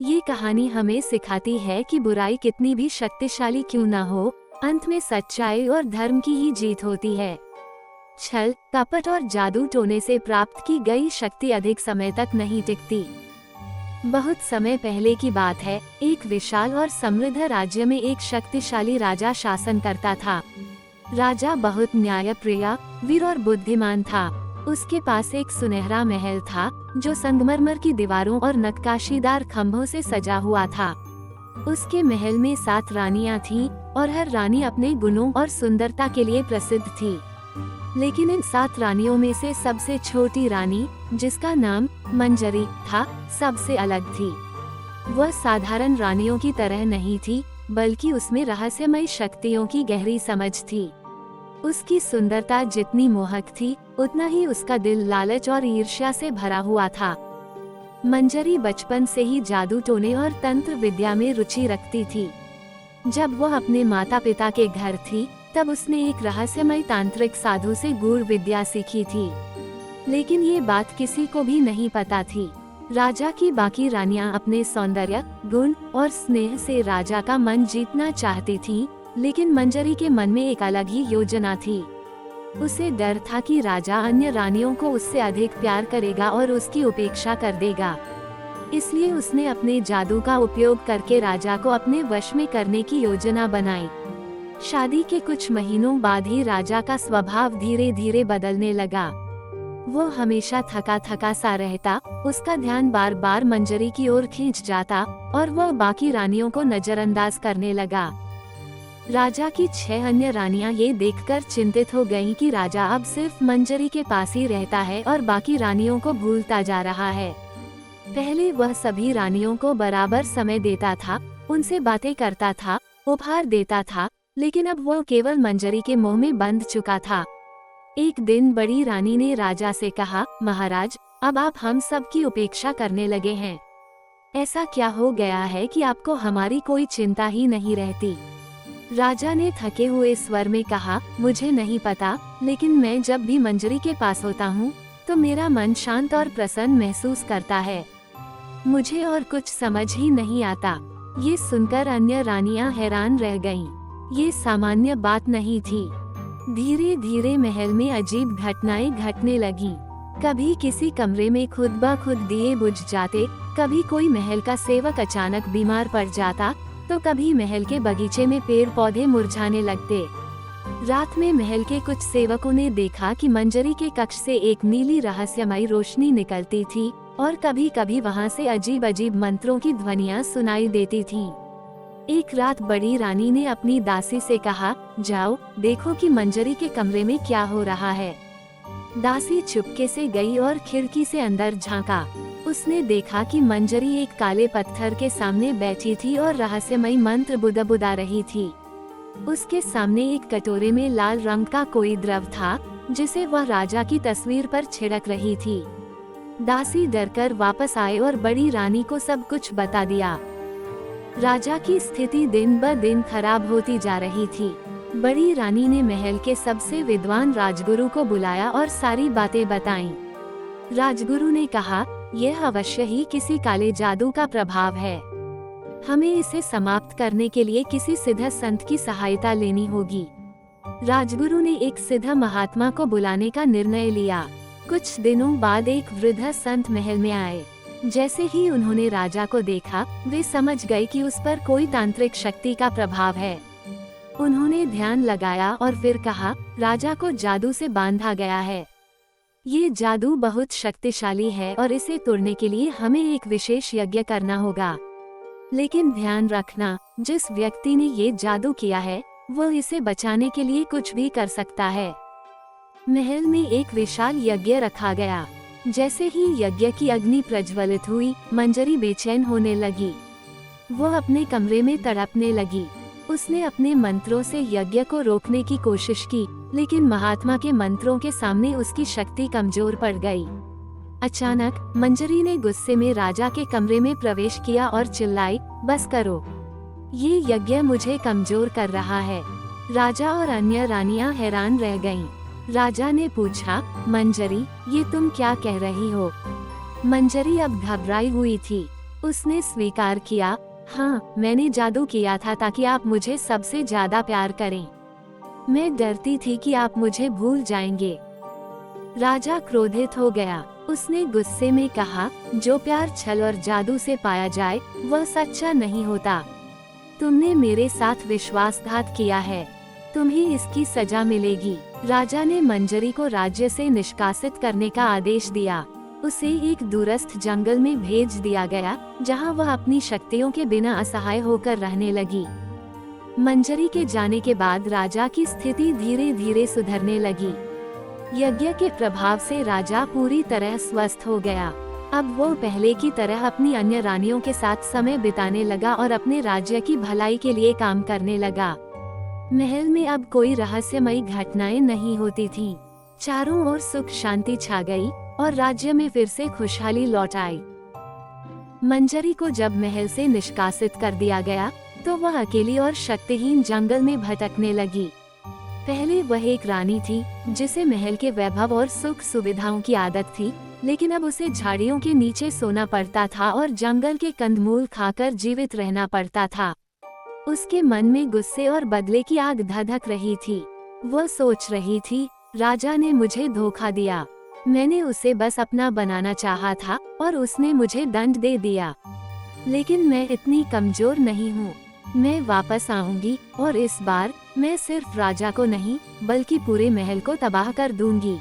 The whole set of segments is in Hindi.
ये कहानी हमें सिखाती है कि बुराई कितनी भी शक्तिशाली क्यों न हो, अंत में सच्चाई और धर्म की ही जीत होती है। छल, कपट और जादू टोने से प्राप्त की गई शक्ति अधिक समय तक नहीं टिकती। बहुत समय पहले की बात है, एक विशाल और समृद्ध राज्य में एक शक्तिशाली राजा शासन करता था। राजा बहुत न्यायप्रिय, वीर और बुद्धिमान था। उसके पास एक सुनहरा महल था जो संगमरमर की दीवारों और नक्काशीदार खंभों से सजा हुआ था। उसके महल में 7 रानियां थीं और हर रानी अपने गुणों और सुंदरता के लिए प्रसिद्ध थी। लेकिन इन 7 रानियों में से सबसे छोटी रानी, जिसका नाम मंजरी था, सबसे अलग थी। वह साधारण रानियों की तरह नहीं थी, बल्कि उसमें रहस्यमय शक्तियों की गहरी समझ थी। उसकी सुंदरता जितनी मोहक थी, उतना ही उसका दिल लालच और ईर्ष्या से भरा हुआ था। मंजरी बचपन से ही जादू टोने और तंत्र विद्या में रुचि रखती थी। जब वह अपने माता पिता के घर थी, तब उसने एक रहस्यमय तांत्रिक साधु से गूढ़ विद्या सीखी थी। लेकिन ये बात किसी को भी नहीं पता थी। राजा की बाकी रानियां अपने सौंदर्य, गुण और स्नेह से राजा का मन जीतना चाहती थीं, लेकिन मंजरी के मन में एक अलग ही योजना थी। उसे डर था कि राजा अन्य रानियों को उससे अधिक प्यार करेगा और उसकी उपेक्षा कर देगा। इसलिए उसने अपने जादू का उपयोग करके राजा को अपने वश में करने की योजना बनाई। शादी के कुछ महीनों बाद ही राजा का स्वभाव धीरे धीरे बदलने लगा। वो हमेशा थका थका सा रहता, उसका ध्यान बार बार मंजरी की ओर खींच जाता और वह बाकी रानियों को नजरअंदाज करने लगा। राजा की 6 अन्य रानियां ये देखकर चिंतित हो गईं कि राजा अब सिर्फ मंजरी के पास ही रहता है और बाकी रानियों को भूलता जा रहा है। पहले वह सभी रानियों को बराबर समय देता था, उनसे बातें करता था, उपहार देता था, लेकिन अब वह केवल मंजरी के मोह में बंध चुका था। एक दिन बड़ी रानी ने राजा से कहा, महाराज, अब आप हम सब की उपेक्षा करने लगे हैं। ऐसा क्या हो गया है कि आपको हमारी कोई चिंता ही नहीं रहती? राजा ने थके हुए स्वर में कहा, मुझे नहीं पता, लेकिन मैं जब भी मंजरी के पास होता हूँ, तो मेरा मन शांत और प्रसन्न महसूस करता है। मुझे और कुछ समझ ही नहीं आता। ये सुनकर अन्य रानियां हैरान रह गईं। ये सामान्य बात नहीं थी। धीरे धीरे महल में अजीब घटनाएं घटने लगीं। कभी किसी कमरे में खुद ब खुद दिए बुझ जाते, कभी कोई महल का सेवक अचानक बीमार पड़ जाता, तो कभी महल के बगीचे में पेड़ पौधे मुरझाने लगते। रात में महल के कुछ सेवकों ने देखा कि मंजरी के कक्ष से एक नीली रहस्यमयी रोशनी निकलती थी और कभी कभी वहां से अजीब अजीब मंत्रों की ध्वनियां सुनाई देती थीं। एक रात बड़ी रानी ने अपनी दासी से कहा, जाओ देखो कि मंजरी के कमरे में क्या हो रहा है। दासी चुपके से गई और खिड़की से अंदर झांका। उसने देखा कि मंजरी एक काले पत्थर के सामने बैठी थी और रहस्यमयी मंत्र बुदबुदा रही थी। उसके सामने एक कटोरे में लाल रंग का कोई द्रव था, जिसे वह राजा की तस्वीर पर छिड़क रही थी। दासी डरकर वापस आए और बड़ी रानी को सब कुछ बता दिया। राजा की स्थिति दिन ब दिन खराब होती जा रही थी। बड़ी रानी ने महल के सबसे विद्वान राजगुरु को बुलाया और सारी बातें बताईं। राजगुरु ने कहा, यह अवश्य ही किसी काले जादू का प्रभाव है। हमें इसे समाप्त करने के लिए किसी सिद्ध संत की सहायता लेनी होगी। राजगुरु ने एक सिद्ध महात्मा को बुलाने का निर्णय लिया। कुछ दिनों बाद एक वृद्ध संत महल में आए। जैसे ही उन्होंने राजा को देखा, वे समझ गए कि उस पर कोई तांत्रिक शक्ति का प्रभाव है। उन्होंने ध्यान लगाया और फिर कहा, राजा को जादू से बांधा गया है। ये जादू बहुत शक्तिशाली है और इसे तोड़ने के लिए हमें एक विशेष यज्ञ करना होगा। लेकिन ध्यान रखना, जिस व्यक्ति ने ये जादू किया है, वह इसे बचाने के लिए कुछ भी कर सकता है। महल में एक विशाल यज्ञ रखा गया। जैसे ही यज्ञ की अग्नि प्रज्वलित हुई, मंजरी बेचैन होने लगी। वह अपने कमरे में तड़पने लगी। उसने अपने मंत्रों से यज्ञ को रोकने की कोशिश की, लेकिन महात्मा के मंत्रों के सामने उसकी शक्ति कमजोर पड़ गई। अचानक मंजरी ने गुस्से में राजा के कमरे में प्रवेश किया और चिल्लाई, बस करो, ये यज्ञ मुझे कमजोर कर रहा है। राजा और अन्य रानियां हैरान रह गईं। राजा ने पूछा, मंजरी, ये तुम क्या कह रही हो? मंजरी अब घबराई हुई थी। उसने स्वीकार किया, हाँ, मैंने जादू किया था ताकि आप मुझे सबसे ज्यादा प्यार करें। मैं डरती थी कि आप मुझे भूल जाएंगे। राजा क्रोधित हो गया। उसने गुस्से में कहा, जो प्यार छल और जादू से पाया जाए वह सच्चा नहीं होता। तुमने मेरे साथ विश्वासघात किया है, तुम्हें इसकी सजा मिलेगी। राजा ने मंजरी को राज्य से निष्कासित करने का आदेश दिया। उसे एक दूरस्थ जंगल में भेज दिया गया, जहां वह अपनी शक्तियों के बिना असहाय होकर रहने लगी। मंजरी के जाने के बाद राजा की स्थिति धीरे धीरे सुधरने लगी। यज्ञ के प्रभाव से राजा पूरी तरह स्वस्थ हो गया। अब वो पहले की तरह अपनी अन्य रानियों के साथ समय बिताने लगा और अपने राज्य की भलाई के लिए काम करने लगा। महल में अब कोई रहस्यमयी घटनाएं नहीं होती थीं। चारों ओर सुख शांति छा गई और राज्य में फिर से खुशहाली लौट आई। मंजरी को जब महल से निष्कासित कर दिया गया तो वह अकेली और शक्तिहीन जंगल में भटकने लगी। पहले वह एक रानी थी जिसे महल के वैभव और सुख सुविधाओं की आदत थी, लेकिन अब उसे झाड़ियों के नीचे सोना पड़ता था और जंगल के कंदमूल खाकर जीवित रहना पड़ता था। उसके मन में गुस्से और बदले की आग धधक रही थी। वह सोच रही थी, राजा ने मुझे धोखा दिया। मैंने उसे बस अपना बनाना चाहा था और उसने मुझे दंड दे दिया। लेकिन मैं इतनी कमजोर नहीं हूँ। मैं वापस आऊंगी और इस बार मैं सिर्फ राजा को नहीं बल्कि पूरे महल को तबाह कर दूंगी।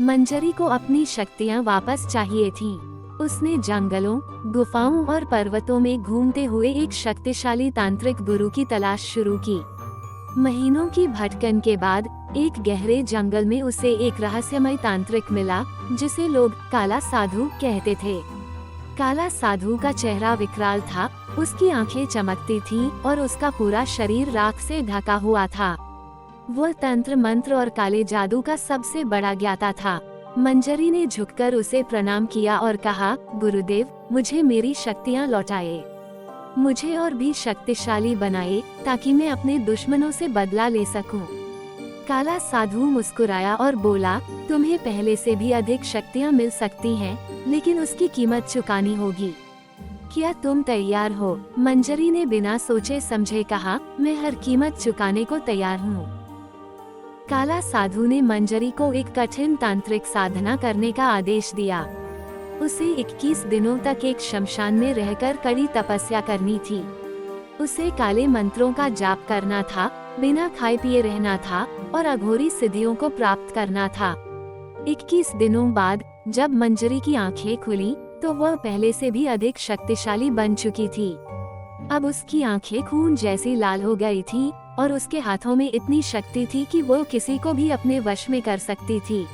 मंजरी को अपनी शक्तियाँ वापस चाहिए थीं। उसने जंगलों, गुफाओं और पर्वतों में घूमते हुए एक शक्तिशाली तांत्रिक गुरु की तलाश शुरू की। महीनों की भटकन के बाद एक गहरे जंगल में उसे एक रहस्यमय तांत्रिक मिला जिसे लोग काला साधु कहते थे। काला साधु का चेहरा विकराल था, उसकी आंखें चमकती थीं और उसका पूरा शरीर राख से ढका हुआ था। वह तंत्र मंत्र और काले जादू का सबसे बड़ा ज्ञाता था। मंजरी ने झुककर उसे प्रणाम किया और कहा, गुरुदेव, मुझे मेरी शक्तियाँ लौटाए, मुझे और भी शक्तिशाली बनाए ताकि मैं अपने दुश्मनों से बदला ले सकूं। काला साधु मुस्कुराया और बोला, तुम्हें पहले से भी अधिक शक्तियाँ मिल सकती हैं, लेकिन उसकी कीमत चुकानी होगी। क्या तुम तैयार हो? मंजरी ने बिना सोचे समझे कहा, मैं हर कीमत चुकाने को तैयार हूँ। काला साधु ने मंजरी को एक कठिन तांत्रिक साधना करने का आदेश दिया। उसे 21 दिनों तक एक शमशान में रहकर कड़ी तपस्या करनी थी। उसे काले मंत्रों का जाप करना था, बिना खाए पिए रहना था और अघोरी सिद्धियों को प्राप्त करना था। 21 दिनों बाद जब मंजरी की आंखें खुली तो वह पहले से भी अधिक शक्तिशाली बन चुकी थी। अब उसकी आंखें खून जैसी लाल हो गई थीं और उसके हाथों में इतनी शक्ति थी कि वो किसी को भी अपने वश में कर सकती थी।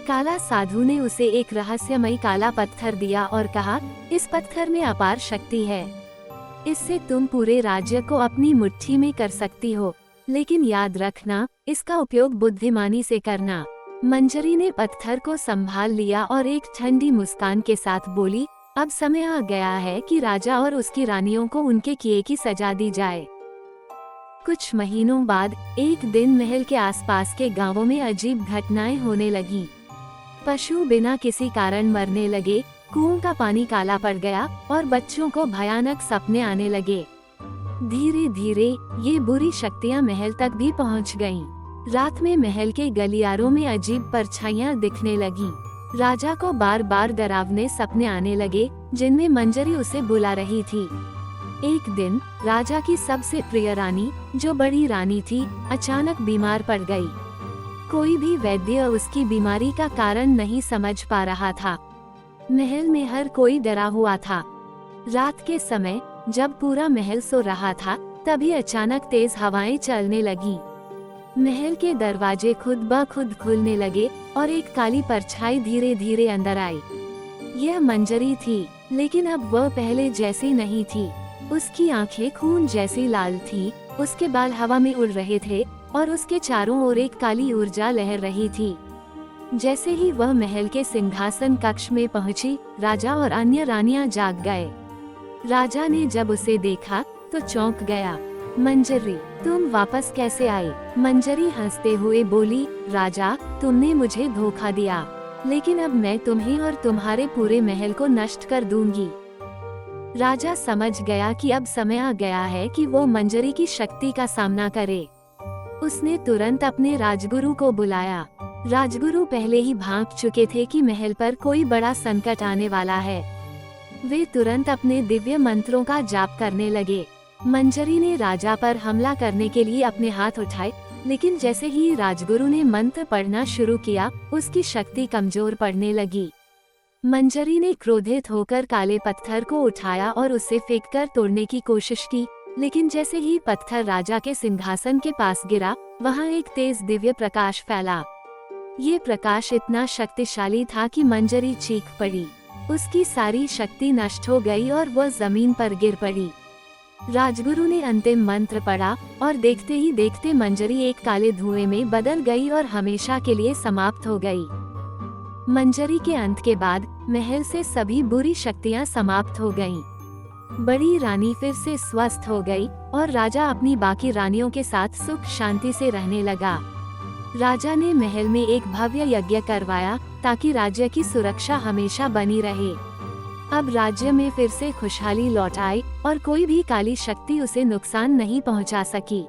काला साधु ने उसे एक रहस्यमयी काला पत्थर दिया और कहा, इस पत्थर में अपार शक्ति है, इससे तुम पूरे राज्य को अपनी मुट्ठी में कर सकती हो, लेकिन याद रखना, इसका उपयोग बुद्धिमानी से करना। मंजरी ने पत्थर को संभाल लिया और एक ठंडी मुस्कान के साथ बोली, अब समय आ गया है कि राजा और उसकी रानियों को उनके किए की सजा दी जाए। कुछ महीनों बाद एक दिन महल के आसपास के गांवों में अजीब घटनाएं होने लगीं। पशु बिना किसी कारण मरने लगे, कुओं का पानी काला पड़ गया और बच्चों को भयानक सपने आने लगे। धीरे धीरे ये बुरी शक्तियां महल तक भी पहुंच गईं। रात में महल के गलियारों में अजीब परछाइयां दिखने लगीं। राजा को बार बार डरावने सपने आने लगे जिनमें मंजरी उसे बुला रही थी। एक दिन राजा की सबसे प्रिय रानी, जो बड़ी रानी थी, अचानक बीमार पड़ गई। कोई भी वैद्य उसकी बीमारी का कारण नहीं समझ पा रहा था। महल में हर कोई डरा हुआ था। रात के समय जब पूरा महल सो रहा था, तभी अचानक तेज हवाएं चलने लगी। महल के दरवाजे खुद ब खुद खुलने लगे और एक काली परछाई धीरे धीरे अंदर आई। यह मंजरी थी, लेकिन अब वह पहले जैसी नहीं थी। उसकी आंखें खून जैसी लाल थी, उसके बाल हवा में उड़ रहे थे और उसके चारों ओर एक काली ऊर्जा लहर रही थी। जैसे ही वह महल के सिंहासन कक्ष में पहुंची, राजा और अन्य रानियां जाग गए। राजा ने जब उसे देखा तो चौंक गया। मंजरी, तुम वापस कैसे आई? मंजरी हंसते हुए बोली, राजा, तुमने मुझे धोखा दिया, लेकिन अब मैं तुम्हें और तुम्हारे पूरे महल को नष्ट कर दूंगी। राजा समझ गया कि अब समय आ गया है कि वो मंजरी की शक्ति का सामना करे। उसने तुरंत अपने राजगुरु को बुलाया। राजगुरु पहले ही भांप चुके थे कि महल पर कोई बड़ा संकट आने वाला है। वे तुरंत अपने दिव्य मंत्रों का जाप करने लगे। मंजरी ने राजा पर हमला करने के लिए अपने हाथ उठाए, लेकिन जैसे ही राजगुरु ने मंत्र पढ़ना शुरू किया, उसकी शक्ति कमजोर पड़ने लगी। मंजरी ने क्रोधित होकर काले पत्थर को उठाया और उसे फेंककर तोड़ने की कोशिश की, लेकिन जैसे ही पत्थर राजा के सिंहासन के पास गिरा, वहां एक तेज दिव्य प्रकाश फैला। ये प्रकाश इतना शक्तिशाली था कि मंजरी चीख पड़ी। उसकी सारी शक्ति नष्ट हो गई और वह जमीन पर गिर पड़ी। राजगुरु ने अंतिम मंत्र पढ़ा और देखते ही देखते मंजरी एक काले धुएं में बदल गई और हमेशा के लिए समाप्त हो गई। मंजरी के अंत के बाद महल से सभी बुरी शक्तियां समाप्त हो गईं। बड़ी रानी फिर से स्वस्थ हो गई और राजा अपनी बाकी रानियों के साथ सुख शांति से रहने लगा। राजा ने महल में एक भव्य यज्ञ करवाया ताकि राज्य की सुरक्षा हमेशा बनी रहे। अब राज्य में फिर से खुशहाली लौट आई और कोई भी काली शक्ति उसे नुकसान नहीं पहुंचा सकी।